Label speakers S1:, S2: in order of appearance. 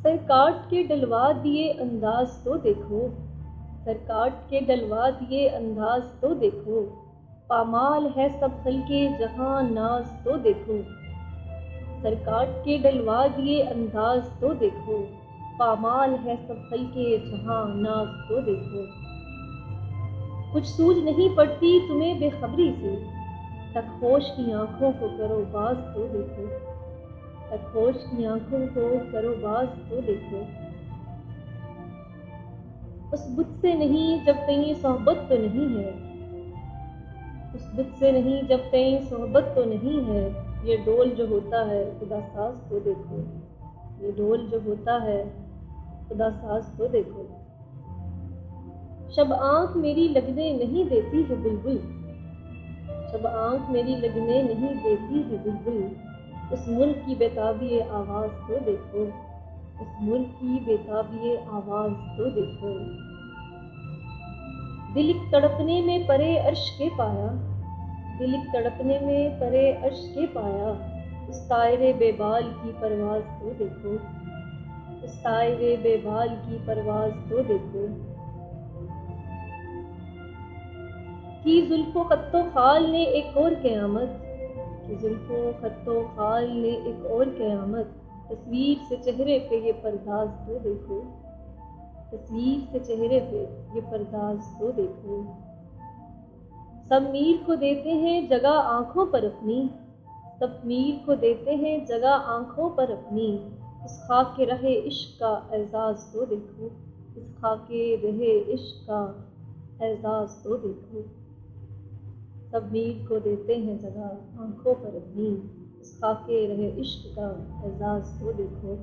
S1: سر کاٹ کے ڈلوا دیے انداز تو دیکھو، سر کاٹ کے ڈلوا دیے انداز تو دیکھو، پامال ہے سب خلقِ جہاں ناز تو دیکھو، سر کاٹ کے ڈلوا دیے انداز تو دیکھو، پامال ہے سب خلقِ جہاں ناز تو دیکھو۔ کچھ سوجھ نہیں پڑتی تمہیں بے خبری سے، تک ہوش کی آنکھوں کو کرو باز تو دیکھو، تک ہوش کی آنکھوں کو کرو باز تو دیکھو۔ اس بت سے نہیں جب کہیں صحبت تو نہیں ہے، اس بت سے نہیں جب کہیں صحبت تو نہیں ہے، یہ ڈول جو ہوتا ہے خدا ساز تو دیکھو، یہ ڈول جو ہوتا ہے خدا ساز تو دیکھو۔ شب آنکھ میری لگنے نہیں دیتی ہے بلبل، شب آنکھ میری لگنے نہیں دیتی ہے بلبل، اس ملک کی بےتابی آواز تو دیکھو، اس ملک کی بےتابی آواز تو دیکھو۔ دل ایک تڑپنے میں پرے عرش کے پایا، دل ایک تڑپنے میں پرے عرش کے پایا، اس طائر بے بال کی پرواز تو دیکھو، اس طائر بے بال کی پرواز تو دیکھو۔ کی زلف و خط و خال نے ایک اور قیامت، کی زلف و خط و خال نے ایک اور قیامت، تصویر سے چہرے پہ یہ پرداز تو دیکھو، تصویر سے چہرے پہ یہ پرداز تو دیکھو۔ سب میر کو دیتے ہیں جگہ آنکھوں پر اپنی، سب میر کو دیتے ہیں جگہ آنکھوں پر اپنی، اس خاک رہ عشق کا اعزاز تو دیکھو، اس خاک رہ عشق کا اعزاز تو دیکھو۔ سب میر کو دیتے ہیں جگہ آنکھوں پر اپنی، اس خاک رہ عشق کا اعزاز تو دیکھو۔